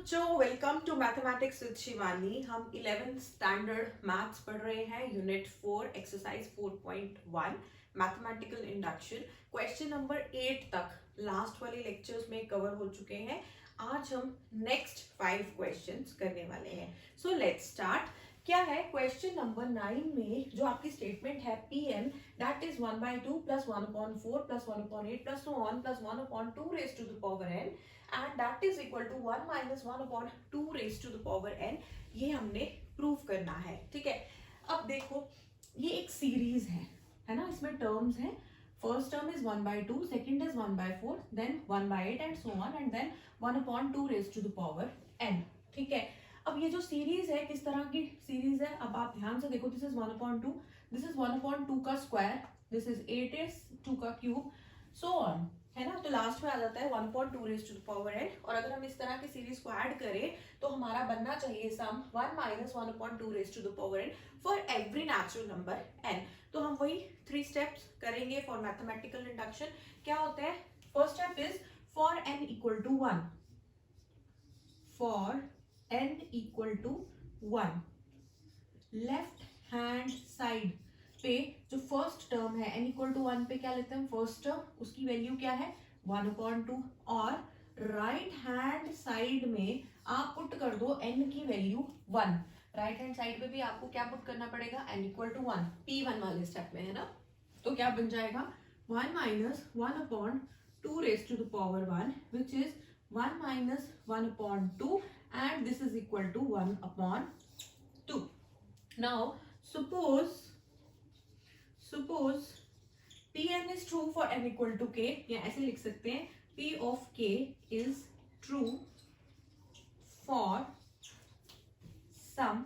बच्चों, welcome to mathematics with Shivani. हम 11th standard maths पढ़ रहे हैं, unit 4 exercise 4.1 mathematical induction. Question number 8 तक लास्ट वाले लेक्चर्स में कवर हो चुके हैं। आज हम नेक्स्ट 5 क्वेश्चंस करने वाले हैं। So let's start. क्या है क्वेश्चन नंबर 9 में जो आपकी स्टेटमेंट है Pn that is 1/2 plus 1/4 plus 1/8 plus so on plus 1/2 raised to the power n and that is equal to 1 minus 1/2 raise to the power n। ये हमने prove करना है, ठीक है। अब देखो, ये एक सीरीज है ना, इसमें टर्म्स हैं। First term is 1/2, second is 1/4, then 1/8 and so on and then 1/2 raise to the power n, ठीक है। अब ये जो सीरीज है किस तरह की सीरीज है, अब आप ध्यान से देखो। दिस इज 1/2, दिस इज 1/2 का स्क्वायर, दिस इज 8s2 का क्यूब, सो ऑन, है ना। तो लास्ट में आ जाता है 1/2 raise to the power n। और अगर हम इस तरह की सीरीज को ऐड करें तो हमारा बनना चाहिए sum 1 minus 1/2 raise to the power n for every natural number n। तो हम वही 3 स्टेप्स करेंगे फॉर मैथमेटिकल इंडक्शन। क्या होता है? First step is for n equal to 1, for n equal to 1 left hand side पे जो फर्स्ट टर्म है n इक्वल टू 1 पे क्या लेते हैं? फर्स्ट टर्म, उसकी वैल्यू क्या है? 1/2। और राइट हैंड साइड में आप पुट कर दो n की वैल्यू 1। राइट हैंड साइड पे भी आपको क्या पुट करना पड़ेगा? n इक्वल टू 1, P1 वाले स्टेप में, है ना। तो क्या बन जाएगा? 1 minus 1/2 raise to the power 1 which is 1 minus 1/2 and this is equal to 1/2। Now suppose Pn is true for n equal to k, या ऐसे लिख सकते हैं P of k is true for some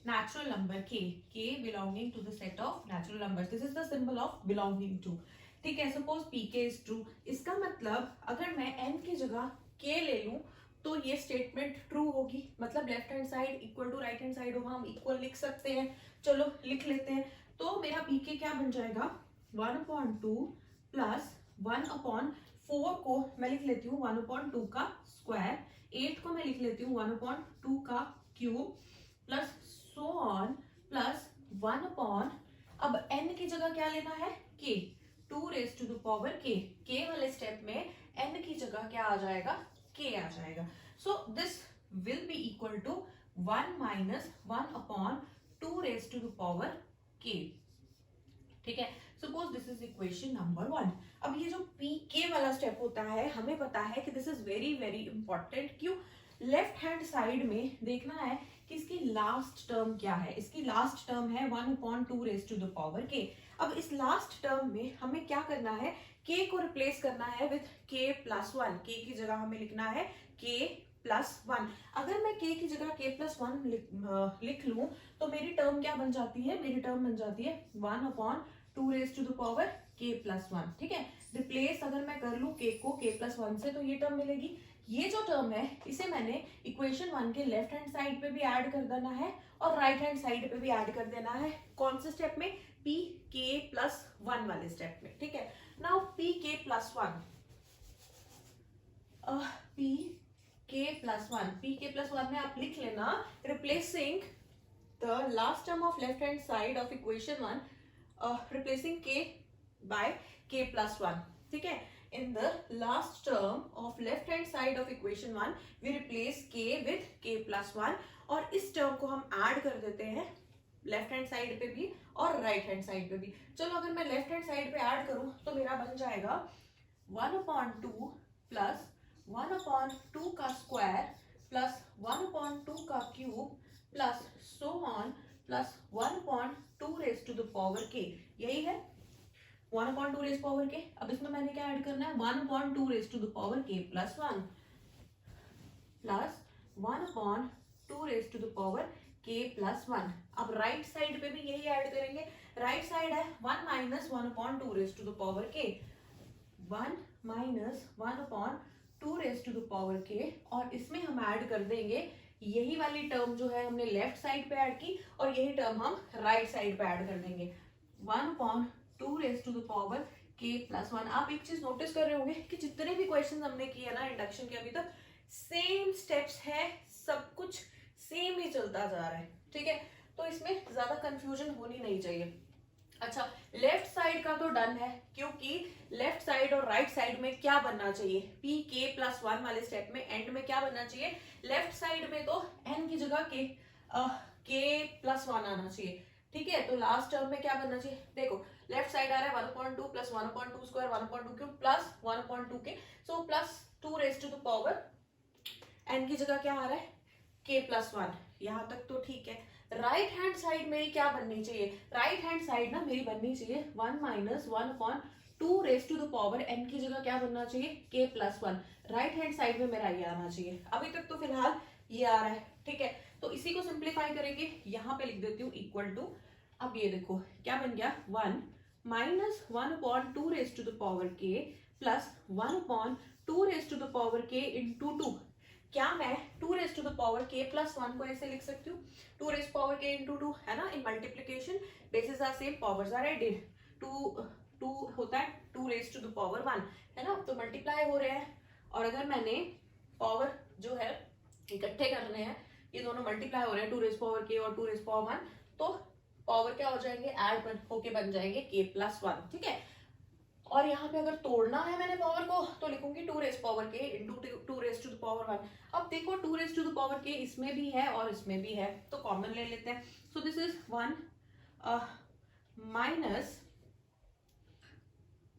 natural number k belonging to the set of natural numbers. This is the symbol of belonging to, ठीक है। Suppose Pk is true, इसका मतलब अगर मैं n की जगह k ले लूं तो ये स्टेटमेंट ट्रू होगी, मतलब left hand side equal to right hand side होगा। हम इक्वल लिख सकते हैं, चलो लिख लेते हैं। तो मेरा Pk क्या बन जाएगा? 1/2 प्लस 1/4 को मैं लिख लेती हूँ 1/2 का स्क्वायर, 8 को मैं लिख लेती हूँ 1/2 का cube, plus so on plus 1/, अब n की जगह क्या लेना है? k, 2 raise to the power k वाले स्टेप में n की जगह क्या आ जाएगा? k आ जाएगा। So this will be equal to 1 minus 1/2 raise to the power k, ठीक है। Suppose this is equation number 1। अब ये जो pk वाला स्टेप होता है, हमें पता है कि this is very very important. क्यों? लेफ्ट हैंड साइड में देखना है कि इसकी लास्ट टर्म क्या है। इसकी लास्ट टर्म है 1/2 raise to the power k। अब इस लास्ट टर्म में हमें क्या करना है? k को रिप्लेस करना है विथ k प्लस 1। k की जगह हमें लिखना है k प्लस 1। अगर मैं k की जगह k प्लस 1 लिख लूं तो मेरी टर्म क्या बन जाती है? मेरी टर्म बन जाती है 1/2 raise to the power k plus 1, ठीक है। रिप्लेस अगर मैं कर लूं k को k प्लस 1 से तो ये टर्म मिलेगी। ये जो टर्म है इसे मैंने इक्वेशन 1 के लेफ्ट हैंड साइड पे भी ऐड कर देना है और राइट हैंड साइड पे भी ऐड कर देना है। कौन से स्टेप में? pk प्लस 1 वाले स्टेप में, ठीक है। Now pk plus 1, pk plus 1 में आप लिख लेना replacing the last term of left hand side of equation 1, replacing k by k plus 1, ठीक है। In the last term of left hand side of equation 1 we replace k with k plus 1 और इस term को हम add कर देते हैं left hand side पे भी और राइट हैंड साइड पे भी। चलो अगर मैं लेफ्ट हैंड साइड पे ऐड करूं तो मेरा बन जाएगा 1/2 प्लस 1/2 का स्क्वायर प्लस 1/2 का cube plus so on plus 1/2 raise to the power k। यही है 1/2 रेज पावर k। अब इसमें मैंने क्या ऐड करना है? 1/2 raise to the power k plus 1 plus 1/2 raise to the power k plus 1। अब राइट साइड पे भी यही ऐड करेंगे। राइट साइड है 1 minus 1/2 raise to the power k, 1 minus 1/2 raise to the power k और इसमें हम ऐड कर देंगे यही वाली टर्म जो है हमने लेफ्ट साइड पे ऐड की और यही टर्म हम राइट साइड पे ऐड कर देंगे 1/2 raise to the power k plus 1। आप एक चीज नोटिस कर रहे होंगे कि जितने भी क्वेश्चन हमने किए ना इंडक्शन के अभी तक, सेम स्टेप्स है, सब कुछ सेम ही चलता जा रहा है, ठीक है। तो इसमें ज्यादा कंफ्यूजन होनी नहीं चाहिए। अच्छा, लेफ्ट साइड का तो डन है, क्योंकि लेफ्ट साइड और राइट साइड में क्या बनना चाहिए, पी के प्लस 1 वाले स्टेप में एंड में क्या बनना चाहिए, लेफ्ट साइड में तो एन की जगह के प्लस 1 आना चाहिए, ठीक है। तो लास्ट टर्म में क्या बनना चाहिए, देखो लेफ्ट साइड आ रहा है 1/2 प्लस 1/2 स्क्वायर 1/2 क्यूब प्लस 1/2 के, so plus 2 raise to the power N की जगह क्या आ रहा है, के प्लस 1। यहाँ तक तो ठीक है। राइट हैंड साइड मेरी क्या बननी चाहिए, राइट हैंड साइड ना मेरी बननी चाहिए 1 minus 1/2 raise to the power N की जगह क्या बनना चाहिए, के प्लस 1। राइट हैंड साइड में मेरा ये आना चाहिए। अभी तक तो फिलहाल ये आ रहा है, ठीक है। तो इसी को सिंप्लीफाई करेंगे, यहाँ पे लिख देती हूँ इक्वल टू, अब ये देखो क्या बन गया, 1 minus 1/2 raise to the power K plus 1/2 raise to the power K into 2। क्या मैं 2 raise to the power K plus 1 को ऐसे लिख सकती हूँ, 2 रेज पावर के इंटू 2, है ना। In multiplication bases are same, powers are added, 2 होता है 2 रेज टू द पावर 1, है ना। तो मल्टीप्लाई हो रहे हैं, और अगर मैंने पावर जो है इकट्ठे करने हैं, ये दोनों मल्टीप्लाई हो रहे हैं 2 रेज पावर के और 2 रेज पावर 1, तो पावर क्या हो जाएंगे, ऐड होके बन जाएंगे के प्लस 1, ठीक है। और यहाँ पे अगर तोड़ना है मैंने पावर को, तो लिखूंगी 2 raise power K into 2 raise to the power 1। अब देखो 2 रेज टू द पावर के इसमें भी है और इसमें भी है, तो कॉमन ले लेते हैं। So this is 1 minus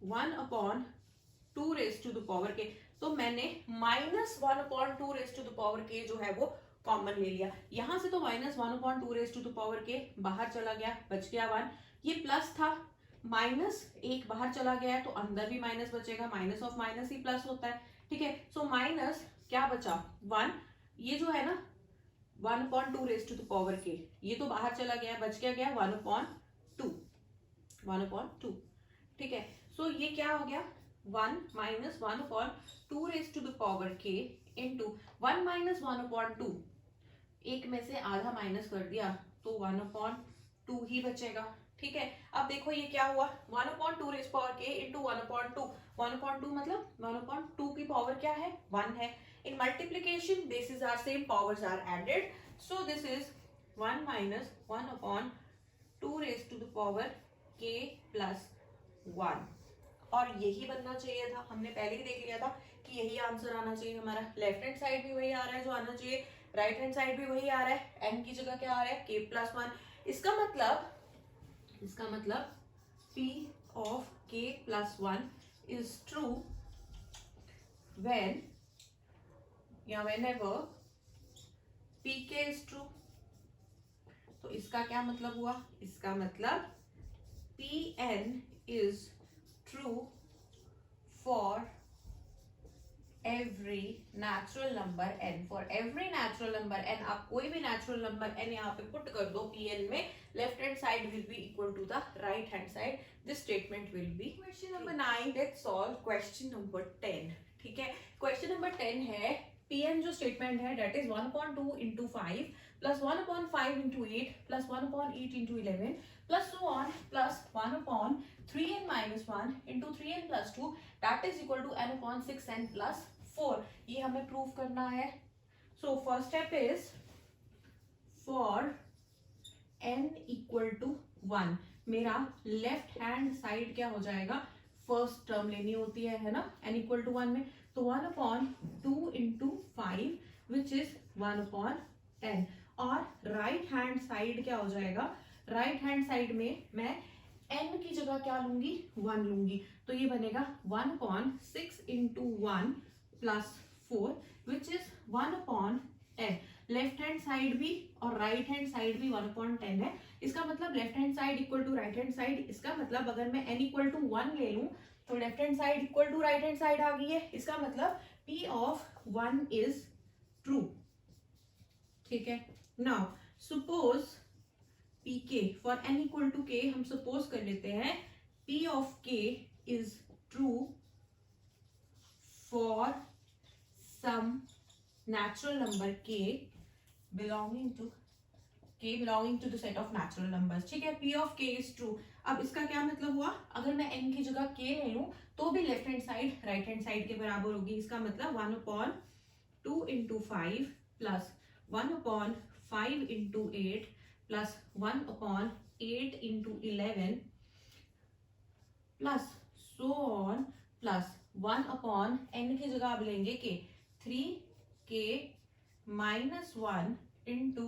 1/2 raise to the power K, तो मैंने minus 1/2 raise to the power K जो है वो कॉमन ले लिया। यहां से तो minus 1/2 raise to the power K बाहर चला गया, बच गया 1। ये प्लस था, माइनस एक बाहर चला गया है, तो अंदर भी माइनस बचेगा, minus of minus he plus होता है, ठीक है। सो माइनस क्या बचा 1, ये जो है ना 1/2 रेज टू द पावर के, ये तो बाहर चला गया, बच क्या गया 1/2, ठीक है। सो ये क्या हो गया 1 minus 1/2 raise to the power K into 1 minus 1/2, एक में से आधा माइनस कर दिया तो 1/2 ही बचेगा, ठीक है। अब देखो ये क्या हुआ 1/2 रेज पावर के इंटू 1/2, 1/2 मतलब 1/2 की पावर क्या है 1 है। In multiplication bases are same, powers are added, so this is 1 minus 1/2 raise to the power K plus 1। और यही बनना चाहिए था, हमने पहले ही देख लिया था कि यही आंसर आना चाहिए हमारा। लेफ्ट हैंड साइड भी वही आ रहा है जो आना चाहिए, राइट हैंड साइड भी वही आ रहा है, एन की जगह क्या आ रहा है के प्लस 1। इसका मतलब P of k plus 1 is true when या whenever pk is true। तो इसका क्या मतलब हुआ, इसका मतलब Pn is true for every natural number n। for every natural number n, आप कोई भी natural number n यहाँ पे पुट कर दो Pn में, left hand side will be equal to the right hand side, this statement will be। question number 9, let's solve question number 10, ठीक है। question number 10 है Pn जो statement है that is 1/2 into 5 plus 1/5 into 8 plus 1/8 into 11 plus so on plus 1/3n minus 1 into 3n plus 2 that is equal to n/6n plus 4। ये हमें prove करना है। So first step is for n equal to 1, मेरा left hand side क्या हो जाएगा, first term लेनी होती है ना, n इक्वल टू 1 में, तो 1/2 इंटू 5 विच इज 1/10। और राइट हैंड साइड क्या हो जाएगा, राइट हैंड साइड में मैं n की जगह क्या लूंगी 1 लूंगी, तो ये बनेगा 1/6 into 1 plus 4 which is 1/10। Left hand side भी और राइट हैंड साइड भी 1/10 है। इसका मतलब left hand side equal to right hand side, इसका मतलब अगर मैं n इक्वल टू 1 ले लूं तो left hand side equal to right hand side आ गई है। इसका मतलब P ऑफ 1 इज ट्रू, ठीक है। Now suppose Pk for n equal to k, हम सपोज कर लेते हैं P of k is true for some natural number k belonging to the set of natural numbers, ठीक है। P of k is true। अब इसका क्या मतलब हुआ, अगर मैं n की जगह k ले लूं तो भी left hand side right hand side के बराबर होगी। इसका मतलब 1/2 2 into 5 plus 1 upon 5 into 8 plus 1 upon 8 into 11 plus so on plus 1 upon n की जगह आप लेंगे के 3k minus 1 into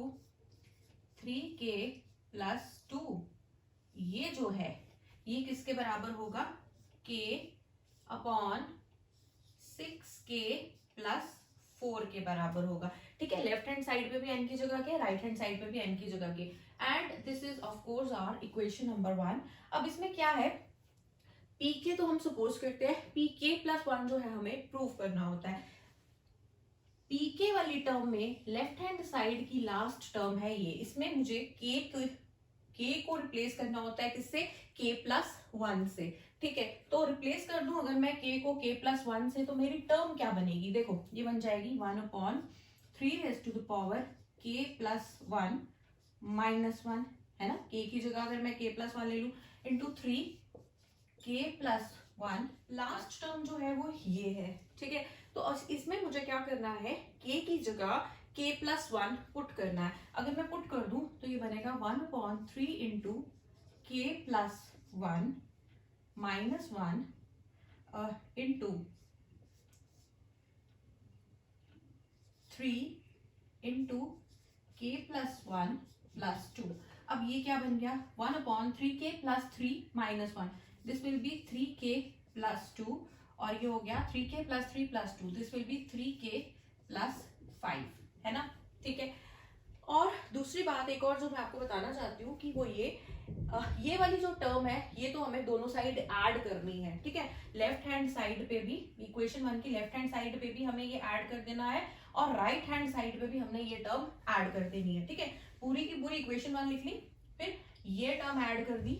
3k plus 2। ये जो है ये किसके बराबर होगा? k अपॉन 6k प्लस 4 के बराबर होगा। ठीक है, लेफ्ट हैंड साइड पे भी n की जगह के, राइट हैंड साइड पे भी n की जगह K, and this is of course our equation number 1। अब इसमें क्या है, pk तो हम सपोज करते हैं pk प्लस 1 जो है हमें प्रूव करना होता है। pk वाली टर्म में लेफ्ट हैंड साइड की लास्ट टर्म है ये, इसमें मुझे k को रिप्लेस करना होता है किससे? k प्लस 1 से। ठीक है, तो रिप्लेस कर दूं अगर मैं k को k प्लस 1 से, तो मेरी टर्म क्या बनेगी? देखो ये बन जाएगी 1 upon 3 raise to the power k plus 1 minus 1, है ना। k की जगह अगर मैं k प्लस 1 ले लूं into 3 k plus 1, last term जो है वो ये है। ठीक है, तो इसमें मुझे क्या करना है, k की जगह k प्लस 1 पुट करना है। अगर मैं पुट कर दूं तो ये बनेगा 1 upon 3 into k plus 1 minus 1 into 3 into k plus 1 plus 2। अब ये क्या बन गया? 1 upon 3k plus 3 minus 1, this will B 3k plus 2, और ये हो गया 3k plus 3 plus 2, this will B 3k plus 5, है ना। ठीक है, और दूसरी बात एक और जो मैं आपको बताना चाहती हूँ कि वो ये वाली जो टर्म है ये तो हमें दोनों साइड ऐड करनी है। ठीक है, लेफ्ट हैंड साइड पे भी, इक्वेशन 1 की लेफ्ट हैंड साइड पे भी हमें ये ऐड कर देना है, और राइट हैंड साइड पे भी हमने ये टर्म ऐड कर देनी है। ठीक है, पूरी की पूरी इक्वेशन 1 लिख ली, फिर ये टर्म ऐड कर दी,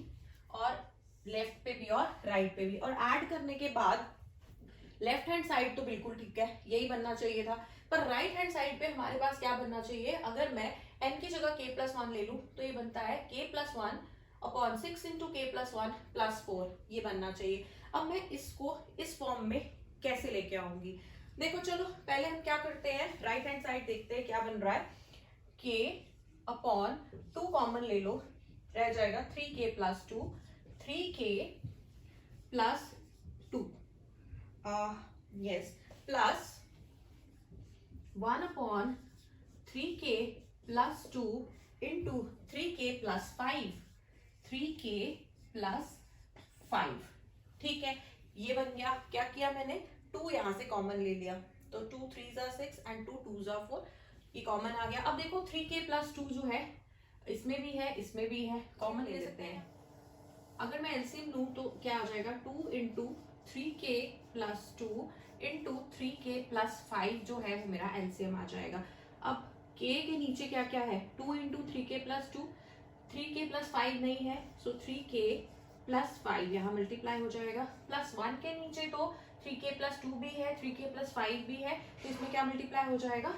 और लेफ्ट पे भी और राइट पे भी, और ऐड करने के बाद लेफ्ट हैंड साइड तो बिल्कुल ठीक है, यही बनना चाहिए था, पर राइट हैंड साइड पे हमारे पास क्या बनना चाहिए? अगर मैं n की जगह k प्लस 1 ले लूं तो ये बनता है k plus 1 upon 6 into k plus 1 plus 4, ये बनना चाहिए। अब मैं इसको इस फॉर्म में कैसे लेके आऊंगी? देखो चलो पहले हम क्या करते हैं, राइट हैंड साइड देखते हैं क्या बन रहा है। k अपॉन 2 कॉमन ले लो, रह जाएगा 3k plus 2, 3k plus 2 yes plus 1 upon 3k plus 2 into 3k plus 5, 3k plus 5। ठीक है, ये बन गया। क्या किया मैंने? 2 यहां से कॉमन ले लिया, तो 2 3 जा 6 एंड 2 2 जा 4, ये कॉमन आ गया। अब देखो 3k प्लस 2 जो है इसमें भी है इसमें भी है, कॉमन ले लेते हैं। अगर मैं एलसीएम लूं तो क्या आ जाएगा? 2 into 3k plus 2 into 3k plus 5 जो है वो मेरा एलसीएम आ जाएगा। अब k के नीचे क्या क्या है? 2 into 3k plus 2, 3k plus 5 नहीं है, सो 3k प्लस 5 यहाँ मल्टीप्लाई हो जाएगा, प्लस 1 के नीचे तो 3k प्लस 2 भी है, 3k प्लस 5 भी है, तो इसमें क्या मल्टीप्लाई हो जाएगा?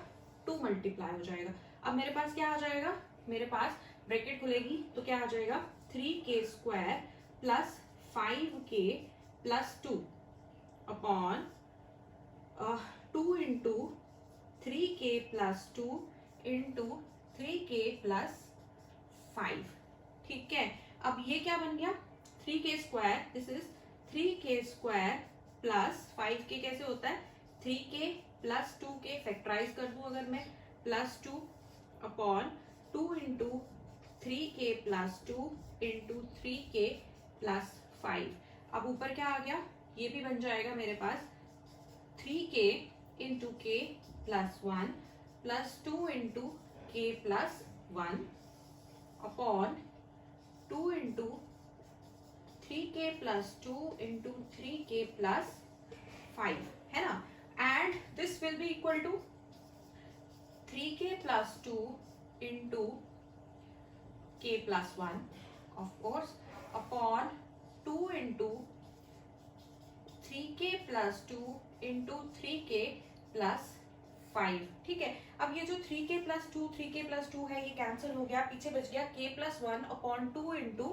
2 मल्टीप्लाई हो जाएगा। अब मेरे पास क्या आ जाएगा? मेरे पास ब्रैकेट खुलेगी तो क्या आ जाएगा? 3k square plus 5k plus 2 upon 2 into 3k plus 2 into 3k plus 5। ठीक है, अब ये क्या बन गया? 3k square, this is 3k square plus 5k कैसे होता है? 3k प्लस 2k फैक्टराइज कर दूं अगर मैं, plus 2 upon 2 into 3k plus 2 into 3k plus 5। अब ऊपर क्या आ गया? ये भी बन जाएगा मेरे पास 3k into k plus 1 plus 2 into k plus 1 upon 2 into 3k plus 2 into 3k plus 5, है ना। And this will be equal to 3k plus 2 into k plus 1 of course upon 2 into 3k plus 2 into 3k plus 5। ठीक है, अब ये जो 3k plus 2 3k plus 2 है ये cancel हो गया, पीछे बच गया k प्लस 1 अपॉन 2 इंटू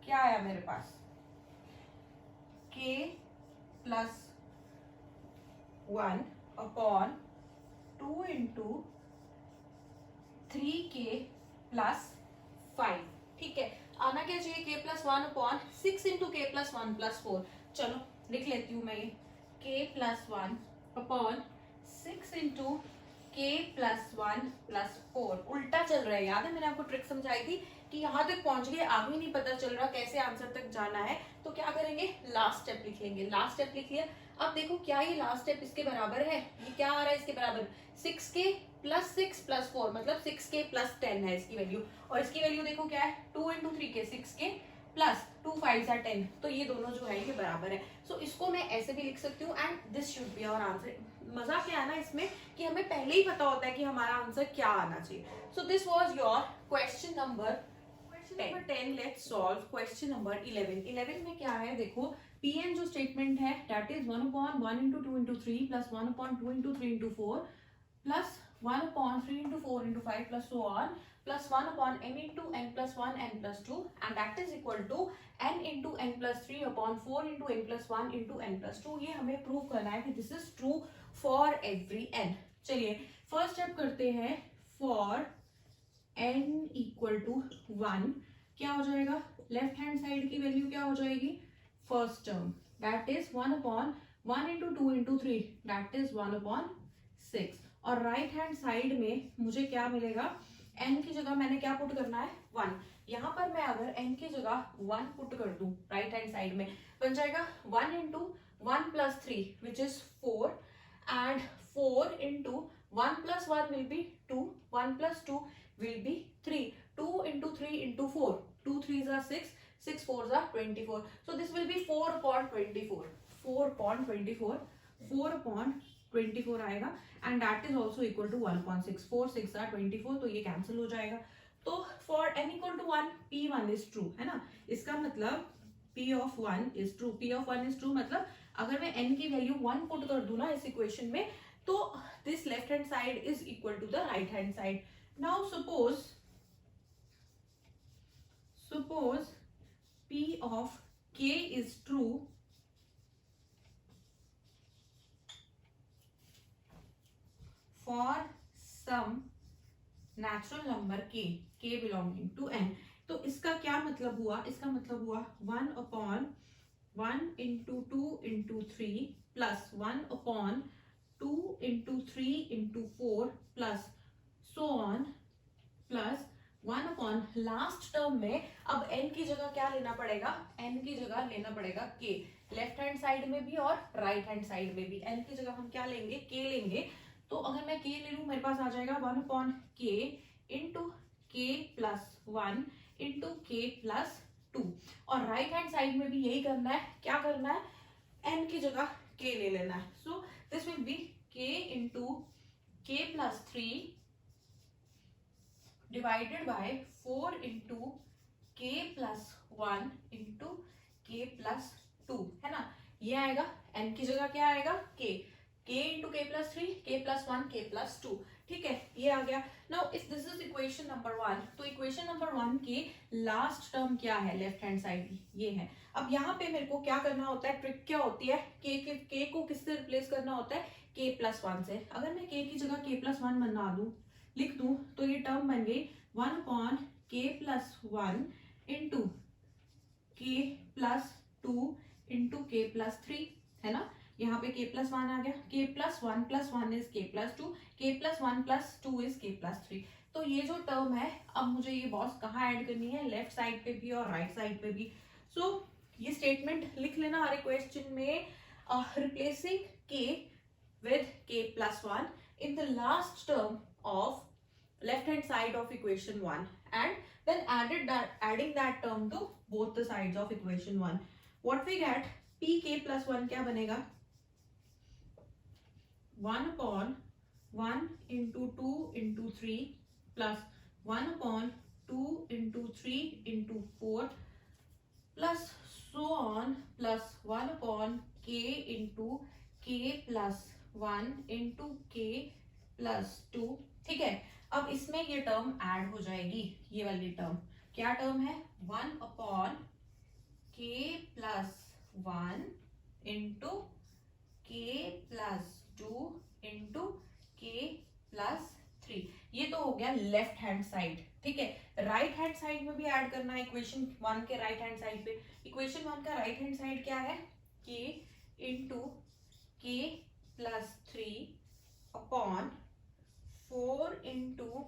क्या आया मेरे पास? k plus 1 upon 2 into 3k plus 5। ठीक है, आना क्या चाहिए k plus 1 upon 6 into k plus 1 plus 4। चलो लिख लेती हूँ मैं ये k plus 1 upon 6 into k plus 1 plus 4। उल्टा चल रहा है, याद है मैंने आपको ट्रिक समझाई थी कि यहाँ तक पहुंच गए, आगे नहीं पता चल रहा कैसे आंसर तक जाना है, तो क्या करेंगे, लास्ट स्टेप लिख लेंगे। लास्ट स्टेप लिख लिया। अब देखो क्या ये लास्ट स्टेप इसके बराबर है, ये क्या आ रहा है इसके बराबर, 6k प्लस 6 प्लस 4, मतलब 6k प्लस 10 है इसकी वैल्यू। और इसकी वैल्यू देखो क्या है, 2 इंटू 3k 6k प्लस 2 5 10, तो ये दोनों जो है ये बराबर है। सो इसको मैं ऐसे भी लिख सकती हूँ and this should be our answer. मजा क्या है ना इसमें कि हमें पहले ही पता होता है कि हमारा आंसर क्या आना चाहिए। So this was your question number 10। Let's solve question number 11। 11 में क्या है देखो, Pn जो स्टेटमेंट है that is 1 upon 1 into 2 into 3 plus 1 upon 2 into 3 into 4 plus 1 upon 3 into 4 into 5 plus so on plus 1 upon n into n plus 1 n plus 2 and that is equal to n into n plus 3 upon 4 into n plus 1 into n plus 2। ये हमें prove करना है कि this is true for every n। चलिए first step करते हैं, for n equal to 1 क्या हो जाएगा, लेफ्ट हैंड साइड की वैल्यू क्या हो जाएगी, first term that is 1 upon 1 into 2 into 3 that is 1 upon 6। और राइट हैंड साइड में मुझे क्या मिलेगा, n की जगह मैंने क्या पुट करना है, 1। यहाँ पर मैं अगर n की जगह 1 पुट कर दूं राइट हैंड साइड में, बन जाएगा 1 into 1 plus 3 which is 4 and 4 into 1 plus 1 will be 2, 1 plus 2 will be 3, 2 into 3 into 4, 2 3s are 6, 6 4s are 24, so this will be 4 upon 24, 4 upon 24, 4 upon 24 आएगा and that is also equal to 1 upon 6, 4 6 are 24, तो ये cancel हो जाएगा। तो for n equal to 1 p1 is true है ना, इसका मतलब p of 1 is true, p of 1 is true मतलब अगर मैं n की वैल्यू 1 पुट कर दूं ना इस इक्वेशन में, तो this left hand side is equal to the right hand side। Now suppose p of k is true for some natural number k belonging to n। तो इसका क्या मतलब हुआ, इसका मतलब हुआ 1 upon 1 into 2 into 3 plus 1 upon 2 into 3 into 4 plus so on plus 1 upon last term में अब n की जगह क्या लेना पड़ेगा, n की जगह लेना पड़ेगा k, लेफ्ट हैंड साइड में भी और राइट हैंड साइड में भी n की जगह हम क्या लेंगे, k लेंगे। तो अगर मैं k ले लूं मेरे पास आ जाएगा 1 upon k into k plus 1 into k plus 2, और राइट हैंड साइड में भी यही करना है, क्या करना है, n की जगह k ले लेना है। सो this will B k into k plus 3 divided by 4 into k plus 1 into k plus 2 है ना, ये आएगा n की जगह क्या आएगा, k into k plus 3 k plus 1 k plus 2। ठीक है, ये आ गया। नाउ इस दिस इज इक्वेशन नंबर 1। तो इक्वेशन नंबर 1 की लास्ट टर्म क्या है लेफ्ट हैंड साइड की, ये है। अब यहाँ पे मेरे को क्या करना होता है, ट्रिक क्या होती है, k को किससे रिप्लेस करना होता है, k प्लस 1 से। अगर मैं k की जगह k प्लस 1 बना दूं, लिख दूं, तो ये टर्म बन गई 1 upon k plus 1 into k plus 2 into k plus 3 है ना। यहाँ पे k प्लस 1 आ गया, k plus 1 is k plus 2, k plus 1 plus 2 is k plus 3। तो ये जो टर्म है, अब मुझे ये बॉक्स कहाँ ऐड करनी है, लेफ्ट साइड पे भी और राइट साइड पे भी। सो ये स्टेटमेंट लिख लेना हर क्वेश्चन में, replacing k with k plus 1 in the last term of left hand side of equation 1 and then adding that term to both the sides of equation 1, what we get, pk plus 1 क्या बनेगा, 1 upon 1 into 2 into 3 plus 1 upon 2 into 3 into 4 plus so on plus 1 upon k into k plus 1 into k plus 2। ठीक है, अब इसमें ये term add हो जाएगी, ये वाली टर्म क्या टर्म है, 1 upon k plus 1 into k plus 2 into K plus 3। ये तो हो गया लेफ्ट हैंड साइड, ठीक है। राइट हैंड साइड में भी ऐड करना है इक्वेशन 1 के राइट हैंड साइड पे। इक्वेशन 1 का राइट हैंड साइड क्या है, के into K plus 3 upon 4 into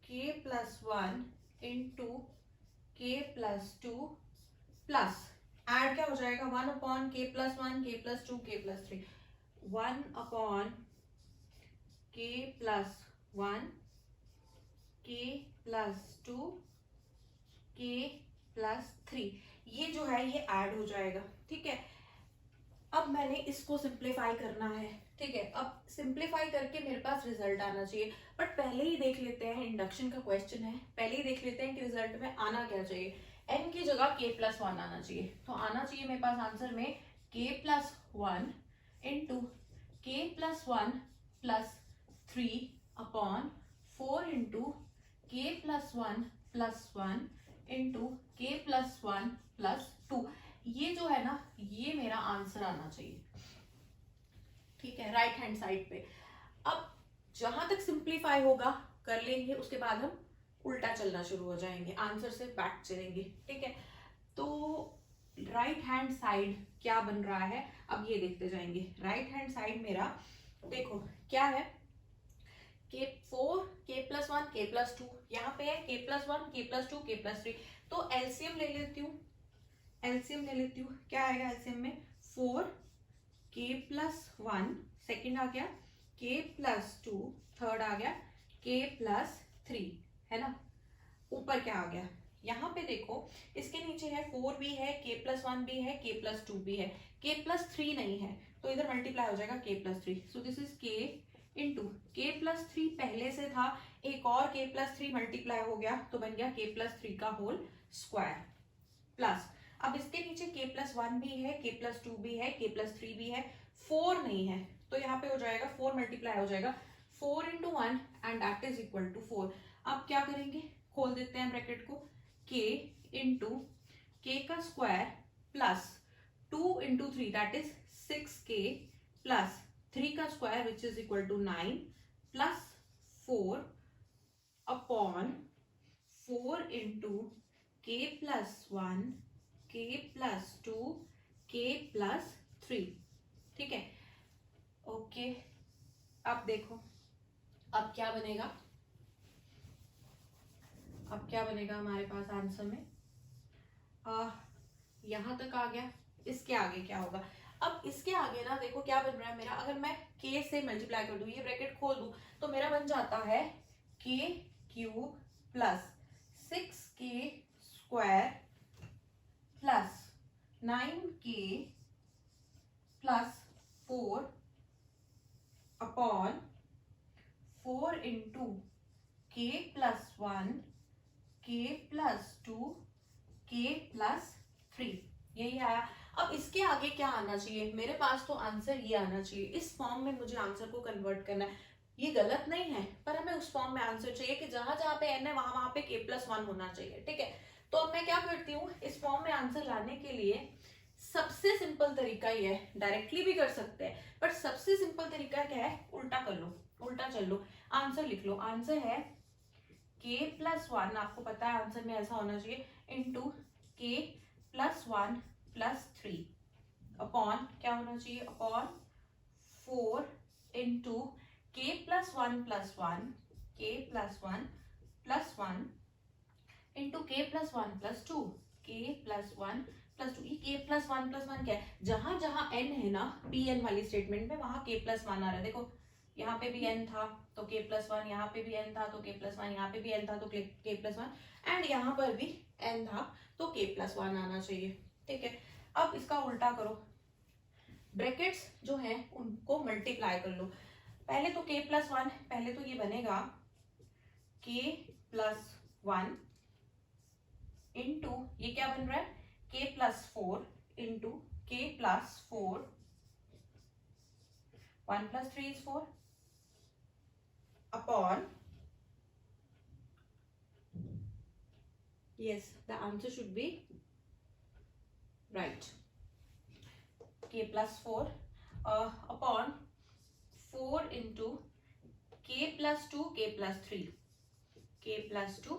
K plus 1 into K plus 2 plus add क्या हो जाएगा 1 अपॉन के प्लस 1 के प्लस 2 के प्लस 3, 1 अपॉन के प्लस 1 के प्लस 2 के प्लस 3। ये जो है ये ऐड हो जाएगा, ठीक है। अब मैंने इसको सिंप्लीफाई करना है, ठीक है। अब सिंप्लीफाई करके मेरे पास रिजल्ट आना चाहिए, बट पहले ही देख लेते हैं, इंडक्शन का क्वेश्चन है, पहले ही देख लेते हैं कि रिजल्ट में आना क्या चाहिए। n की जगह k प्लस 1 आना चाहिए, तो आना चाहिए मेरे पास आंसर में k plus 1 into K plus 1 plus 3 upon 4 into K plus 1 plus 1 into K plus 1 plus 2। ये जो है ना ये मेरा आंसर आना चाहिए, ठीक है, राइट हैंड साइड पे। अब जहां तक सिंप्लीफाई होगा कर लेंगे, उसके बाद हम उल्टा चलना शुरू हो जाएंगे, आंसर से बैक चलेंगे, ठीक है। तो राइट हैंड साइड क्या बन रहा है अब ये देखते जाएंगे। राइट हैंड साइड मेरा देखो क्या है, के 4 के प्लस 1 के प्लस 2, यहाँ पे है के प्लस 1 के प्लस 2 के प्लस 3। तो एलसीएम ले लेती हूँ, एलसीएम ले लेती हूँ, क्या आएगा एलसीएम में 4 के प्लस 1 सेकेंड आ गया, के प्लस 2 थर्ड आ गया, के प्लस 3, है ना। ऊपर क्या आ गया, यहाँ पे देखो इसके नीचे है 4 भी है, के प्लस 1 भी है, के प्लस 2 भी है, के प्लस 3 नहीं है, तो इधर मल्टीप्लाई हो जाएगा के प्लस 3। सो दिस इज के इंटू के प्लस 3 पहले से था, एक और के प्लस 3 मल्टीप्लाई हो गया तो बन गया के प्लस 3 का होल स्क्वायर प्लस। अब इसके नीचे के प्लस 1 भी है, के प्लस 2 भी है, के प्लस 3 भी है, 4 नहीं है, तो यहाँ पे हो जाएगा 4 मल्टीप्लाई हो जाएगा 4 into 1 and that is equal to 4। अब क्या करेंगे, खोल देते हैं ब्रैकेट को, k इंटू के का square plus 2 into 3 that is 6k plus 3 का square which is equal to 9 plus 4 upon 4 into K plus 1 K plus 2 के प्लस 3, ठीक है। ओके अब देखो अब क्या बनेगा, अब क्या बनेगा हमारे पास आंसर में, यहां तक आ गया, इसके आगे क्या होगा। अब इसके आगे ना देखो क्या बन रहा है मेरा, अगर मैं k से मल्टीप्लाई कर दूं, ये ब्रैकेट खोल दूं, तो मेरा बन जाता है k cube plus 6k square plus 9k plus 4 upon 4 into K plus 1 K plus 2 के प्लस 3, यही आया। अब इसके आगे क्या आना चाहिए, मेरे पास तो आंसर ये आना चाहिए, इस फॉर्म में मुझे आंसर को कन्वर्ट करना है। ये गलत नहीं है पर हमें उस फॉर्म में आंसर चाहिए कि जहां जहां पे n है वहां वहां पे k प्लस 1 होना चाहिए, ठीक है। तो अब मैं क्या करती हूँ, इस फॉर्म में आंसर लाने के लिए सबसे सिंपल तरीका ये है, डायरेक्टली भी कर सकते हैं पर सबसे सिंपल तरीका क्या है, उल्टा कर लो, उल्टा चल लो, आंसर लिख लो। आंसर है k प्लस 1, आपको पता है आंसर में ऐसा होना चाहिए, into K plus 1 plus 3 upon क्या होना चाहिए, upon 4 into K plus 1 plus 1 K plus 1 plus 1 into K plus 1 plus 2 के प्लस 1 प्लस 2। ये के प्लस 1 प्लस 1 क्या है, जहां जहां n है ना pn वाली स्टेटमेंट में वहां k प्लस 1 आ रहा है। देखो यहाँ पे भी n था तो k प्लस 1, यहाँ पे भी n था तो k प्लस 1, यहाँ पे भी n था तो k प्लस 1 एंड यहाँ पर भी n था तो k प्लस 1 आना चाहिए, ठीक है। अब इसका उल्टा करो, ब्रैकेट्स जो है उनको मल्टीप्लाई कर लो। पहले तो k प्लस 1, पहले तो ये बनेगा k प्लस 1 इंटू ये क्या बन रहा है k plus 4 into k plus 4, 1 plus 3 is 4 upon, yes the answer should be right, k plus 4 upon 4 into k plus 2 k plus 3 k plus 2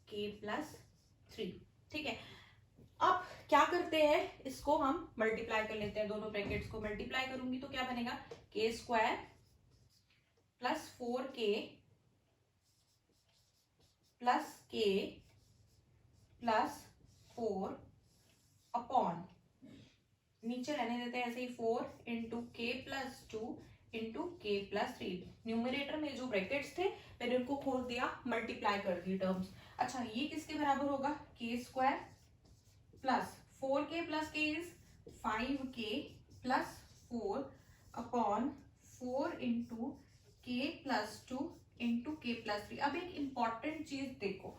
k plus 3। ठीक है, अब क्या करते हैं, इसको हम मल्टीप्लाई कर लेते हैं, दोनों ब्रैकेट्स को मल्टीप्लाई करूंगी तो क्या बनेगा, k square plus 4k plus k plus 4 upon, नीचे रहने देते हैं ऐसे ही, 4 into K plus 2 into K plus 3। Numerator में जो ब्रैकेट्स थे मैंने उनको खोल दिया, मल्टीप्लाई कर दी टर्म्स। अच्छा, ये किसके बराबर होगा, के स्क्वायर प्लस 4k प्लस के is 5k plus 4 upon 4 into K plus 2 into K plus 3। अब एक इंपॉर्टेंट चीज देखो,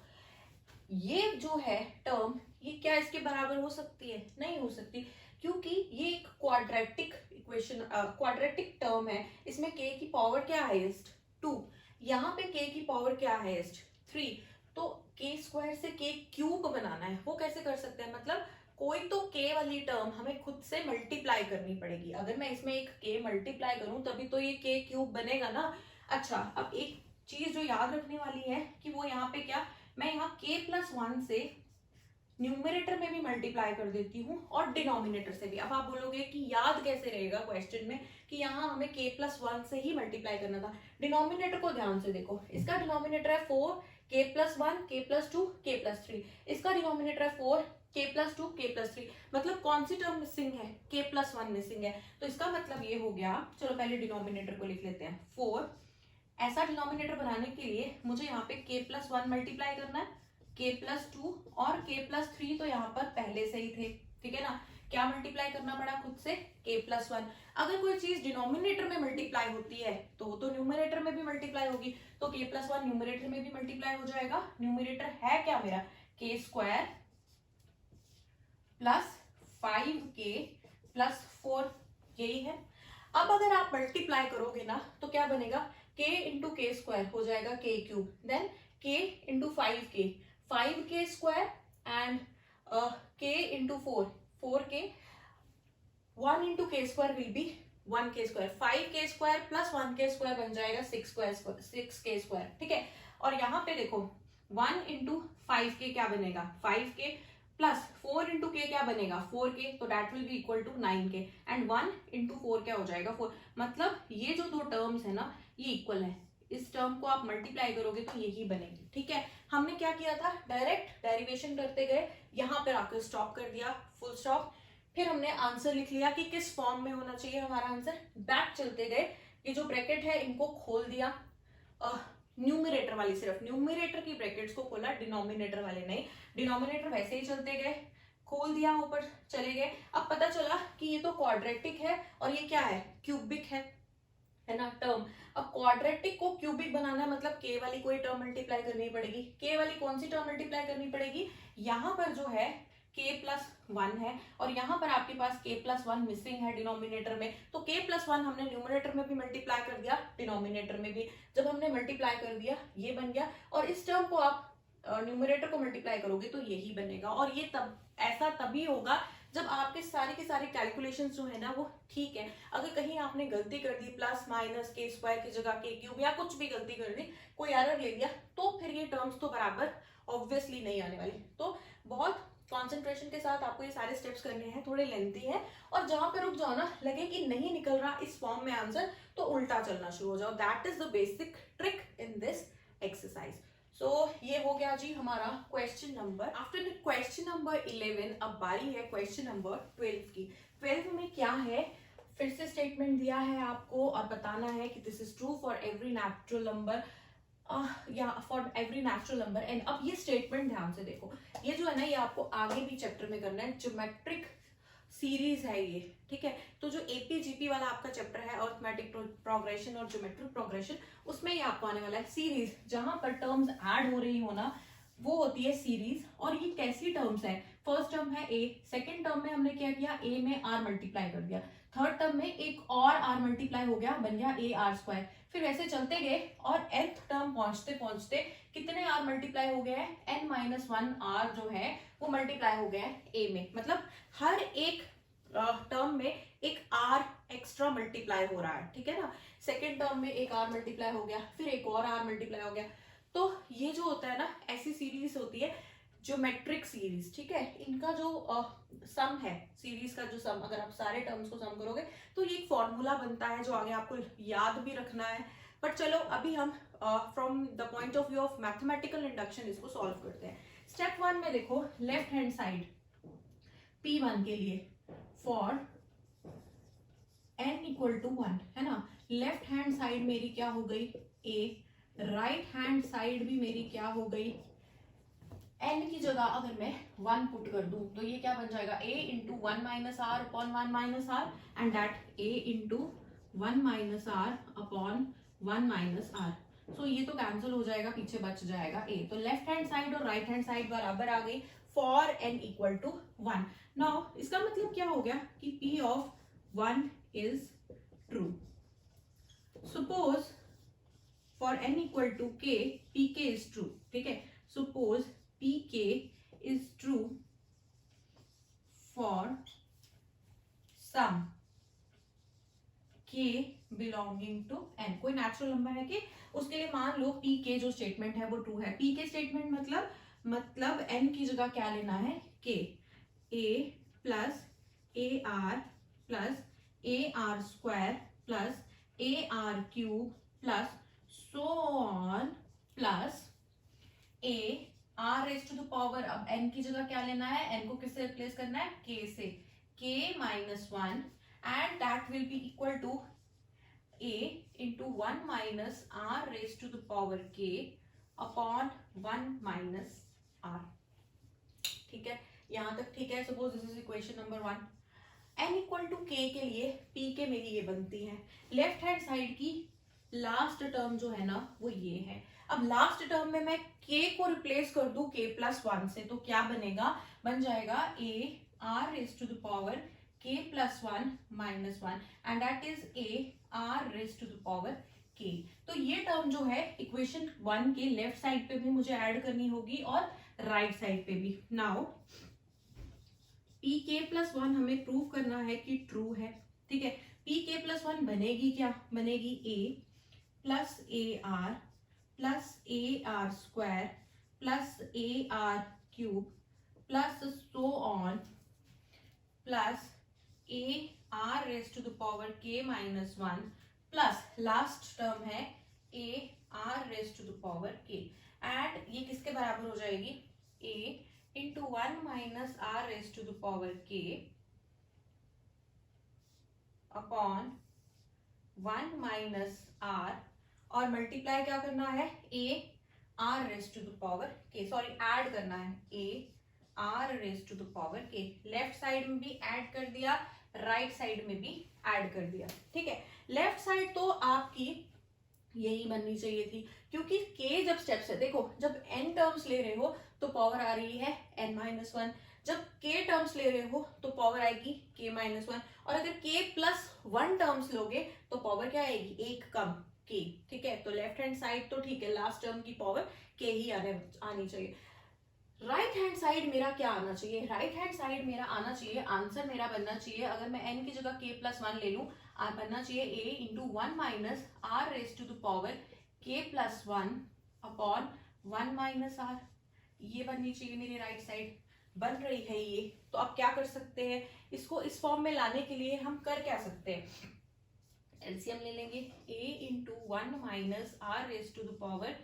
ये जो है टर्म, ये क्या इसके बराबर हो सकती है, नहीं हो सकती, क्योंकि ये एक क्वाड्रेटिक इक्वेशन, क्वाड्रेटिक टर्म है। इसमें k की पावर क्या है हाईएस्ट, 2, यहाँ पे k की पावर क्या है हाईएस्ट, 3। तो k स्क्वायर से k क्यूब बनाना है, वो कैसे कर सकते हैं, मतलब कोई तो k वाली टर्म हमें खुद से मल्टीप्लाई करनी पड़ेगी। अगर मैं इसमें एक k मल्टीप्लाई करूं तभी तो ये k क्यूब बनेगा ना। अच्छा, अब एक चीज जो याद रखने वाली है कि वो यहाँ पे क्या, मैं यहाँ k प्लस 1 से न्यूमरेटर में भी मल्टीप्लाई कर देती हूँ और डिनोमिनेटर से भी। अब आप बोलोगे कि याद कैसे रहेगा क्वेश्चन में कि यहाँ हमें k प्लस 1 से ही मल्टीप्लाई करना था। डिनोमिनेटर को ध्यान से देखो, इसका डिनोमिनेटर है 4 k plus 1 k plus 2 k plus 3, इसका डिनोमिनेटर है 4 k प्लस 2 k प्लस 3। मतलब कौन सी टर्म मिसिंग है, k प्लस 1 मिसिंग है। तो इसका मतलब ये हो गया, चलो पहले डिनोमिनेटर को लिख लेते हैं 4। ऐसा डिनोमिनेटर बनाने के लिए मुझे यहाँ पे k प्लस 1 मल्टीप्लाई करना है, k प्लस 2 और k प्लस 3 तो यहाँ पर पहले से ही थे, ठीक है ना। क्या मल्टीप्लाई करना पड़ा खुद से, k प्लस 1। अगर कोई चीज डिनोमिनेटर में मल्टीप्लाई होती है तो न्यूमरेटर में भी मल्टीप्लाई होगी, तो k प्लस 1 न्यूमरेटर में भी मल्टीप्लाई हो जाएगा। न्यूमरेटर है क्या मेरा, k square plus 5k plus 4, यही है। अब अगर आप मल्टीप्लाई करोगे ना तो क्या बनेगा, k इंटू के स्क्वायर हो जाएगा k cube, then k into 5k, 5k square and k into 4, 4k, 1 into K square will be 1k square, 5k square plus 1k square बन जाएगा 6k स्क्वायर, ठीक है। और यहाँ पे देखो 1 इंटू 5k क्या बनेगा, 5k प्लस 4 इंटू के क्या बनेगा, 4k, तो that will be equal to 9k and 1 into 4 क्या हो जाएगा, 4। मतलब ये जो दो टर्म्स है ना ये इक्वल है, इस टर्म को आप मल्टीप्लाई करोगे तो यही बनेगी, ठीक है। हमने क्या किया था, डायरेक्ट डेरिवेशन करते गए, यहाँ पर आकर स्टॉप कर दिया, फुल स्टॉप। फिर हमने आंसर लिख लिया कि किस फॉर्म में होना चाहिए हमारा आंसर, बैक चलते गए, ये जो ब्रैकेट है इनको खोल दिया, न्यूमरेटर वाली, सिर्फ न्यूमरेटर की ब्रैकेट्स को खोला, डिनोमिनेटर वाले नहीं। डिनोमिनेटर वैसे ही चलते गए, खोल दिया, ऊपर चले गए। अब पता चला कि ये तो क्वाड्रेटिक है और ये क्या है, क्यूबिक है ना टर्म। अब क्वाड्रेटिक को क्यूबिक बनाना है मतलब k वाली कोई टर्म मल्टीप्लाई करनी पड़ेगी। k वाली कौन सी टर्म मल्टीप्लाई करनी पड़ेगी, यहाँ पर जो है k प्लस 1 है और यहाँ पर आपके पास k प्लस 1 मिसिंग है डिनोमिनेटर में, तो k प्लस 1 हमने न्यूमरेटर में भी मल्टीप्लाई कर दिया, डिनोमिनेटर में भी। जब हमने मल्टीप्लाई कर दिया ये बन गया, और इस टर्म को आप न्यूमरेटर को मल्टीप्लाई करोगे तो यही बनेगा। और ये तब ऐसा तभी होगा जब आपके सारे के सारे कैलकुलेशंस जो है ना वो ठीक है। अगर कहीं आपने गलती कर दी, प्लस माइनस के स्क्वायर की जगह के क्यूब या कुछ भी गलती कर दी, कोई एरर ले लिया, तो फिर ये टर्म्स तो बराबर ऑब्वियसली नहीं आने वाली। तो बहुत कॉन्सेंट्रेशन के साथ आपको ये सारे स्टेप्स करने हैं, थोड़े लेंथी है, और जहां पे रुक जाओ ना, लगे कि नहीं निकल रहा इस फॉर्म में आंसर, तो उल्टा चलना शुरू हो जाओ। That is the basic trick in this exercise. So ये हो गया जी हमारा question number. After question number 11 अब बारी है क्वेश्चन नंबर 12 की। 12 में क्या है, फिर से स्टेटमेंट दिया है आपको और बताना है कि this is true for every natural number या for every natural number. And अब ये स्टेटमेंट ध्यान से देखो, ये जो है ना ये आपको आगे भी चैप्टर में करना है, ज्योमेट्रिक सीरीज है ये, ठीक है। तो जो एपीजीपी वाला आपका चैप्टर है अरिथमेटिक प्रोग्रेशन और ज्योमेट्रिक प्रोग्रेशन, उसमें ये आपको आने वाला है सीरीज, जहां पर टर्म्स ऐड हो रही हो ना वो होती है सीरीज। और ये कैसी टर्म्स है, फर्स्ट टर्म है a, सेकंड टर्म में हमने क्या किया, a में r मल्टीप्लाई कर दिया, थर्ड टर्म में एक और r मल्टीप्लाई हो गया, बन गया a r स्क्वायर। फिर ऐसे चलते गए और nth टर्म पहुंचते पहुंचते कितने r मल्टीप्लाई हो गए हैं, n माइनस 1 r जो है वो मल्टीप्लाई हो गया है a में। मतलब हर एक टर्म में एक r एक्स्ट्रा मल्टीप्लाई हो रहा है, ठीक है ना। सेकेंड टर्म में एक आर मल्टीप्लाई हो गया, फिर एक और आर मल्टीप्लाई हो गया, तो ये जो होता है ना, ऐसी सीरीज होती है ज्योमेट्रिक सीरीज, ठीक है। इनका जो सम है, सीरीज का जो सम, अगर आप सारे टर्म्स को सम करोगे तो ये एक फॉर्मूला बनता है जो आगे आपको याद भी रखना है। बट चलो अभी हम from the point of view of mathematical induction इसको सॉल्व करते हैं। स्टेप 1 में देखो, लेफ्ट हैंड साइड P1 के लिए फॉर n इक्वल टू 1, है ना। लेफ्ट हैंड साइड मेरी क्या हो गई, a, राइट हैंड साइड भी मेरी क्या हो गई, n की जगह अगर मैं 1 पुट कर दूं तो ये क्या बन जाएगा, a into 1 minus R upon 1 minus R, and that a into 1 minus R upon 1 minus R. So ये तो कैंसिल हो जाएगा, पीछे बच जाएगा a। तो लेफ्ट हैंड साइड और राइट हैंड साइड बराबर आ गई for n equal to 1। Now इसका मतलब क्या हो गया कि p of 1 is true. Suppose for n equal to k, pk is true, ठीक है। Suppose pk is true for some k belonging to n। कोई नेचुरल नंबर है कि उसके लिए मान लो pk जो स्टेटमेंट है वो ट्रू है। pk स्टेटमेंट मतलब n की जगह क्या लेना है, k, a plus A R plus A R square plus A R cube plus so on plus a R raise to the power. अब n की जगह क्या लेना है, n को किससे रिप्लेस करना है, k से, k minus 1 and that will be equal to a into 1 minus R raise to the power k upon 1 minus r। ठीक है, यहां तक ठीक है। Suppose this is equation number 1। n equal to k के लिए p के मेरी ये बनती है। लेफ्ट हैंड साइड की लास्ट टर्म जो है ना वो ये है। अब लास्ट टर्म में मैं k को रिप्लेस कर दूं k प्लस 1 से, तो क्या बनेगा, बन जाएगा a r raise to the power k plus 1 minus 1 and that is a r raise to the power k। तो ये टर्म जो है इक्वेशन 1 के लेफ्ट साइड पे भी मुझे ऐड करनी होगी और राइट साइड पे भी। नाउ pk प्लस 1 हमें प्रूव करना है कि ट्रू है, ठीक है। pk प्लस 1 बनेगी क्या, बनेगी a plus A R plus A R square plus A R cube plus so on plus A R raise to the power k minus 1 plus last term है A R raise to the power k, and ये किसके बराबर हो जाएगी, a into 1 minus R raise to the power k upon 1 minus r, और multiply क्या करना है, a r raise to the power k, sorry add करना है a r raise to the power k। Left side में भी add कर दिया, राइट साइड में भी ऐड कर दिया, ठीक है। लेफ्ट साइड तो आपकी यही बननी चाहिए थी, क्योंकि k जब स्टेप्स है, देखो जब n टर्म्स ले रहे हो तो पावर आ रही है n माइनस 1, जब k टर्म्स ले रहे हो तो पावर आएगी k माइनस 1, और अगर k प्लस 1 टर्म्स लोगे तो पावर क्या आएगी, एक कम k, ठीक है। तो लेफ्ट हैंड साइड तो ठीक है, लास्ट टर्म की पावर k ही आनी चाहिए। राइट हैंड साइड मेरा क्या आना चाहिए, राइट हैंड साइड मेरा आना चाहिए, आंसर मेरा बनना चाहिए, अगर मैं n की जगह k प्लस 1 ले लूं, बनना चाहिए a into 1 minus R raise to the power k plus 1 upon 1 minus R. ये बननी चाहिए मेरी राइट साइड, बन रही है ये। तो आप क्या कर सकते हैं, इसको इस फॉर्म में लाने के लिए हम कर क्या सकते हैं, एलसीएम ले लेंगे, a into 1 minus R raise to the power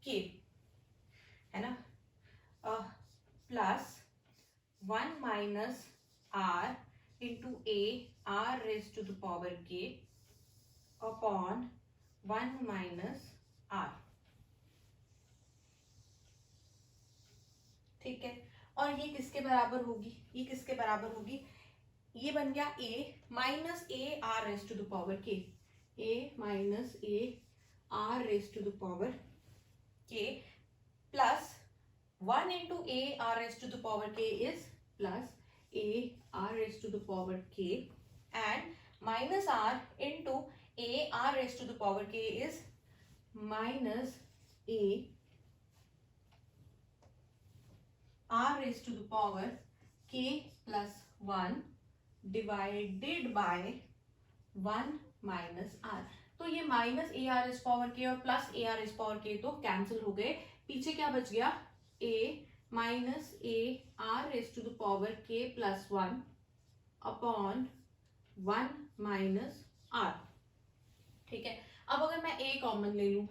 k, है ना, plus 1 minus R into a R raise to the power k upon 1 minus R, ठीक है। और ये किसके बराबर होगी, ये किसके बराबर होगी, ये बन गया a minus A R raise to the power k, a minus A R raise to the power k plus 1 into a r raised to the power k is plus a r raised to the power k, and minus r into a r raised to the power k is minus a r raised to the power k plus 1 divided by 1 minus R. तो ये minus A R S power K और plus A R S power K तो cancel हो गए, पीछे क्या बच गया, A minus A R S to the power K plus 1 upon 1 minus R. ठीक है, अब अगर मैं ए कॉमन ले लूं,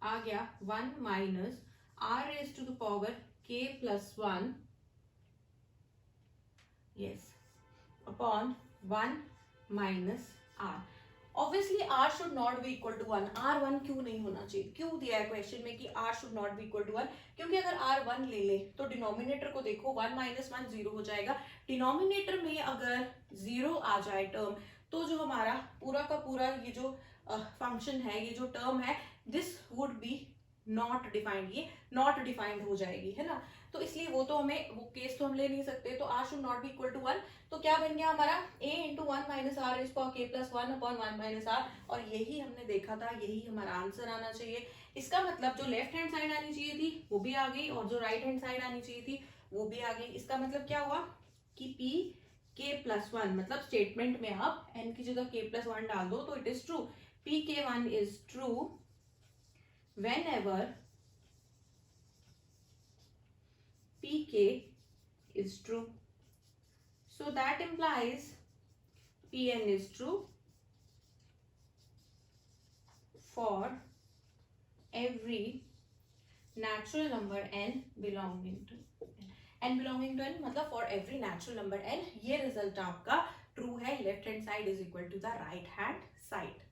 आ गया 1 minus R S to the power K plus 1, yes, upon 1 minus R. Obviously r should not be equal to 1। r 1 क्यों नहीं होना चाहिए, क्यों दिया है क्वेश्चन में कि r should not be equal to 1? क्योंकि अगर r 1 ले ले तो डिनोमिनेटर को देखो, 1 माइनस 1 जीरो हो जाएगा। डिनोमिनेटर में अगर जीरो आ जाए टर्म, तो जो हमारा पूरा का पूरा ये जो फंक्शन है, ये जो टर्म है, this would be not defined, ये नॉट डिफाइंड हो जाएगी, है ना। तो इसलिए वो तो हमें, वो केस तो हम ले नहीं सकते। तो r should not be equal to 1। तो क्या बन गया हमारा, a into 1 minus R is power K plus 1 upon 1 minus R. और यही हमने देखा था, यही हमारा आंसर आना चाहिए। इसका मतलब जो लेफ्ट हैंड साइड आनी चाहिए थी वो भी आ गई, और जो राइट हैंड साइड आनी चाहिए थी वो भी आ गई। इसका मतलब क्या हुआ कि p k प्लस 1, मतलब स्टेटमेंट में आप n की जगह k प्लस 1 डाल दो तो it is true. p k 1 is true whenever pk is true. So that implies pn is true for every natural number n belonging to n belonging to n, मतलब for every natural number n। ये result आपका true है। Left hand side is equal to the right hand side.